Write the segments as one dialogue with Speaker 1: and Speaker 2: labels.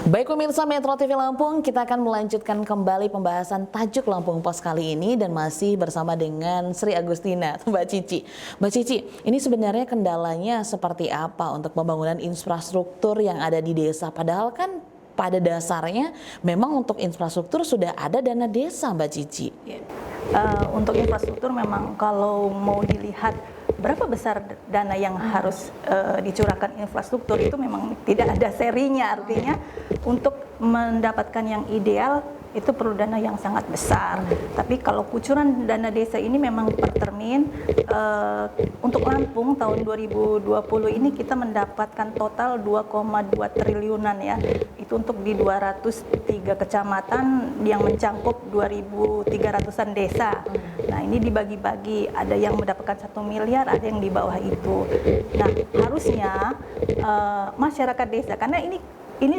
Speaker 1: Baik pemirsa Metro TV Lampung, kita akan melanjutkan kembali pembahasan tajuk Lampung Pos kali ini dan masih bersama dengan Sri Agustina, Mbak Cici. Mbak Cici, ini sebenarnya kendalanya seperti apa untuk pembangunan infrastruktur yang ada di desa? Padahal kan pada dasarnya memang untuk infrastruktur sudah ada dana desa, Mbak Cici.
Speaker 2: Untuk infrastruktur memang kalau mau dilihat berapa besar dana yang harus dicurahkan infrastruktur itu memang tidak ada serinya, artinya untuk mendapatkan yang ideal itu perlu dana yang sangat besar. Tapi kalau kucuran dana desa ini memang per termin, untuk Lampung tahun 2020 ini kita mendapatkan total 2,2 triliunan ya. Itu untuk di 203 kecamatan yang mencangkup 2.300-an desa. Nah ini dibagi-bagi, ada yang mendapatkan 1 miliar, ada yang di bawah itu. Nah harusnya masyarakat desa, karena ini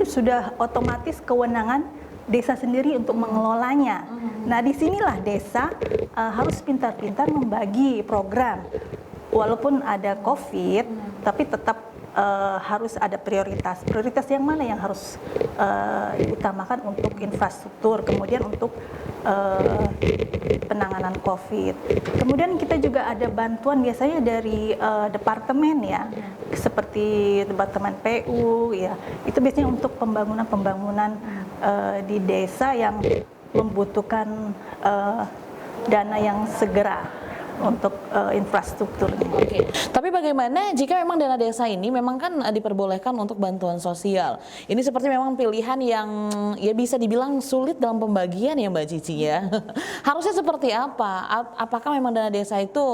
Speaker 2: sudah otomatis kewenangan desa sendiri untuk mengelolanya. Nah disinilah desa harus pintar-pintar membagi program. Walaupun ada COVID, tapi tetap harus ada prioritas. Prioritas yang mana yang harus diutamakan untuk infrastruktur, kemudian untuk penanganan COVID. Kemudian kita juga ada bantuan biasanya dari departemen ya, seperti departemen PU ya. Itu biasanya untuk pembangunan di desa yang membutuhkan dana yang segera untuk infrastrukturnya.
Speaker 1: Oke. Tapi bagaimana jika memang dana desa ini memang kan diperbolehkan untuk bantuan sosial? Ini seperti memang pilihan yang ya bisa dibilang sulit dalam pembagian ya Mbak Cici ya. Harusnya seperti apa? Apakah memang dana desa itu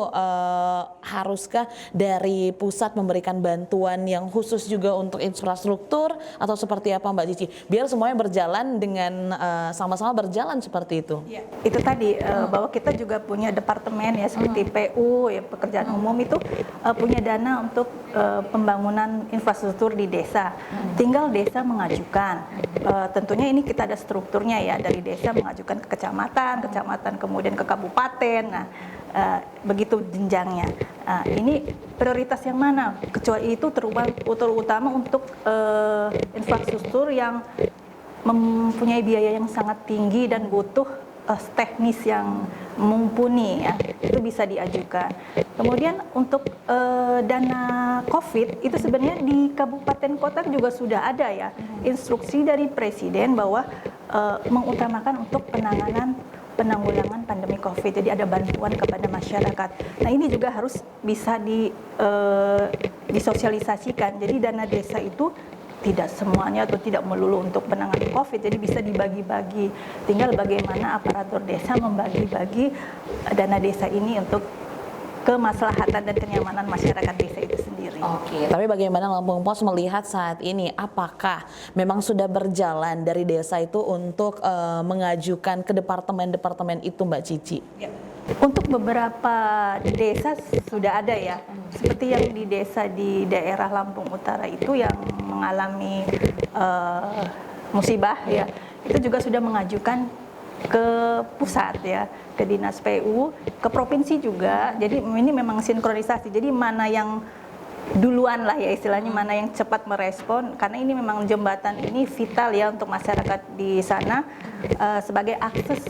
Speaker 1: haruskah dari pusat memberikan bantuan yang khusus juga untuk infrastruktur atau seperti apa Mbak Cici? Biar semuanya berjalan dengan sama-sama berjalan seperti itu.
Speaker 2: Ya, itu tadi bahwa kita juga punya departemen ya seperti PU ya, pekerjaan umum itu punya dana untuk pembangunan infrastruktur di desa. Tinggal desa mengajukan. Tentunya ini kita ada strukturnya ya, dari desa mengajukan ke kecamatan, kecamatan kemudian ke kabupaten. Nah, begitu jenjangnya. Ini prioritas yang mana? Kecuali itu terutama untuk infrastruktur yang mempunyai biaya yang sangat tinggi dan butuh teknis yang mumpuni ya, itu bisa diajukan. Kemudian untuk dana COVID itu sebenarnya di kabupaten kota juga sudah ada ya instruksi dari presiden bahwa mengutamakan untuk penanggulangan pandemi COVID. Jadi ada bantuan kepada masyarakat. Nah ini juga harus bisa disosialisasikan. Jadi dana desa itu tidak semuanya atau tidak melulu untuk penanganan COVID, jadi bisa dibagi-bagi. Tinggal bagaimana aparatur desa membagi-bagi dana desa ini untuk kemaslahatan dan kenyamanan masyarakat desa itu sendiri.
Speaker 1: Oke. Tapi bagaimana Lampung Pos melihat saat ini? Apakah memang sudah berjalan dari desa itu untuk mengajukan ke departemen-departemen itu Mbak Cici?
Speaker 2: Ya. Untuk beberapa desa sudah ada ya, seperti yang di desa di daerah Lampung Utara itu yang mengalami musibah ya, itu juga sudah mengajukan ke pusat ya, ke dinas PU, ke provinsi juga. Jadi ini memang sinkronisasi. Jadi mana yang duluan lah ya istilahnya, mana yang cepat merespon, karena ini memang jembatan ini vital ya untuk masyarakat di sana sebagai akses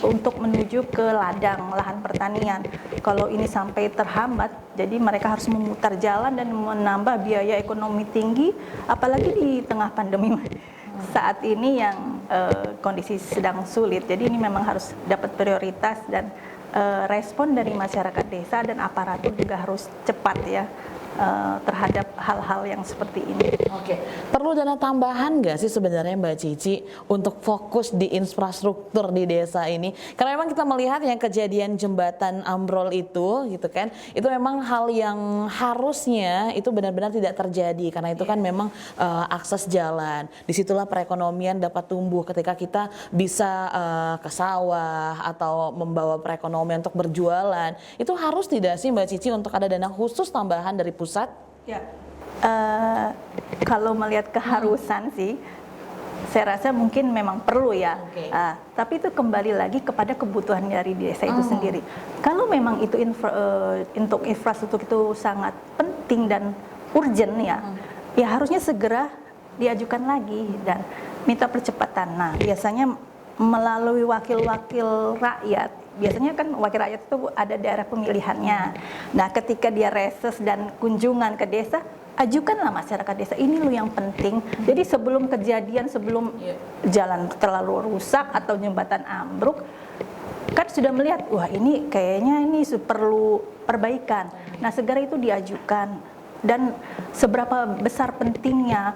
Speaker 2: untuk menuju ke ladang lahan pertanian. Kalau ini sampai terhambat, jadi mereka harus memutar jalan dan menambah biaya ekonomi tinggi, apalagi di tengah pandemi saat ini yang kondisi sedang sulit. Jadi ini memang harus dapat prioritas dan respon dari masyarakat desa dan aparatur juga harus cepat ya terhadap hal-hal yang seperti ini.
Speaker 1: Oke. Perlu dana tambahan nggak sih sebenarnya Mbak Cici untuk fokus di infrastruktur di desa ini? Karena memang kita melihat yang kejadian jembatan ambrol itu gitu kan, itu memang hal yang harusnya itu benar-benar tidak terjadi karena itu kan memang akses jalan. Disitulah perekonomian dapat tumbuh ketika kita bisa ke sawah atau membawa perekonomian untuk berjualan. Itu harus tidak sih Mbak Cici untuk ada dana khusus tambahan dari pusat?
Speaker 2: Ya. Kalau melihat keharusan sih, saya rasa mungkin memang perlu ya.
Speaker 1: Okay.
Speaker 2: Tapi itu kembali lagi kepada kebutuhan dari desa itu sendiri. Kalau memang itu untuk infrastruktur itu sangat penting dan urgent ya, ya harusnya segera diajukan lagi. Dan minta percepatan. Nah, biasanya melalui wakil-wakil rakyat. Biasanya kan wakil rakyat itu ada daerah pemilihannya. Nah, ketika dia reses dan kunjungan ke desa, ajukanlah masyarakat desa, ini loh yang penting. Jadi sebelum kejadian, sebelum jalan terlalu rusak atau jembatan ambruk, kan sudah melihat, wah ini kayaknya ini perlu perbaikan. Nah, segera itu diajukan. Dan seberapa besar pentingnya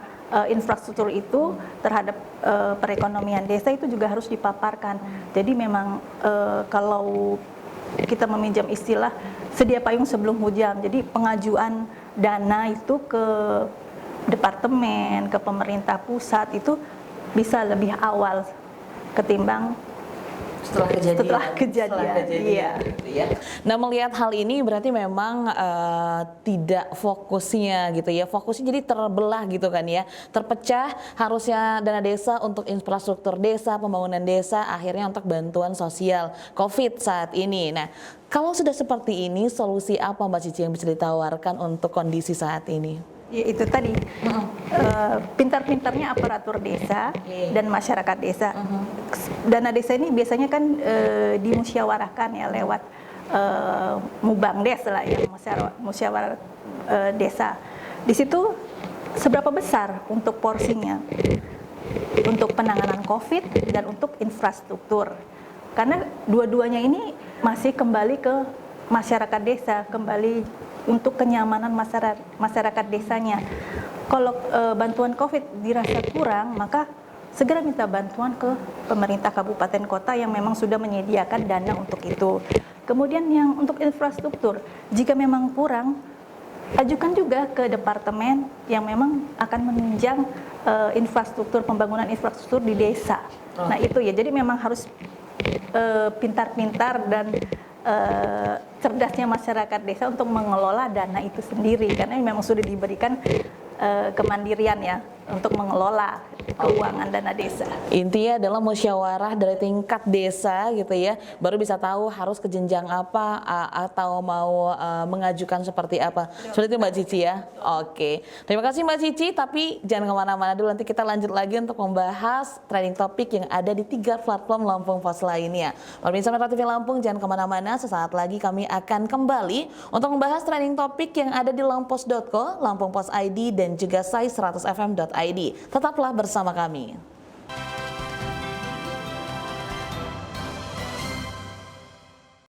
Speaker 2: infrastruktur itu terhadap perekonomian desa itu juga harus dipaparkan. Jadi memang kalau kita meminjam istilah sedia payung sebelum hujan. Jadi pengajuan dana itu ke departemen, ke pemerintah pusat itu bisa lebih awal ketimbang setelah kejadian. Iya.
Speaker 1: Gitu ya. Nah, melihat hal ini berarti memang tidak fokusnya gitu ya. Fokusnya jadi terbelah gitu kan ya. Terpecah, harusnya dana desa untuk infrastruktur desa, pembangunan desa, akhirnya untuk bantuan sosial COVID saat ini. Nah, kalau sudah seperti ini, solusi apa Mbak Cici yang bisa ditawarkan untuk kondisi saat ini?
Speaker 2: Ya, itu tadi pintar-pintarnya aparatur desa dan masyarakat desa. Dana desa ini biasanya kan dimusyawarahkan ya lewat mubangdes lah ya, musyawarah desa. Di situ seberapa besar untuk porsinya untuk penanganan COVID dan untuk infrastruktur. Karena dua-duanya ini masih kembali ke masyarakat desa, kembali untuk kenyamanan masyarakat desanya. Kalau bantuan COVID dirasa kurang, maka segera minta bantuan ke pemerintah kabupaten kota yang memang sudah menyediakan dana untuk itu. Kemudian yang untuk infrastruktur, jika memang kurang, ajukan juga ke departemen yang memang akan menunjang infrastruktur, pembangunan infrastruktur di desa. Nah itu ya, jadi memang harus pintar-pintar dan cerdasnya masyarakat desa untuk mengelola dana itu sendiri, karena memang sudah diberikan kemandirian ya untuk mengelola keuangan dana desa.
Speaker 1: Intinya adalah musyawarah dari tingkat desa gitu ya, baru bisa tahu harus ke jenjang apa atau mau mengajukan seperti apa. Seperti itu Mbak Cici ya. Oke, terima kasih Mbak Cici, tapi jangan kemana-mana dulu, nanti kita lanjut lagi untuk membahas trending topik yang ada di 3 platform Lampung Pos lainnya. Pemirsa Metro TV Lampung, jangan kemana-mana, sesaat lagi kami akan kembali untuk membahas trending topik yang ada di lampos.co, Lampung Pos ID, dan juga sai100fm.id. Tetaplah bersama kami.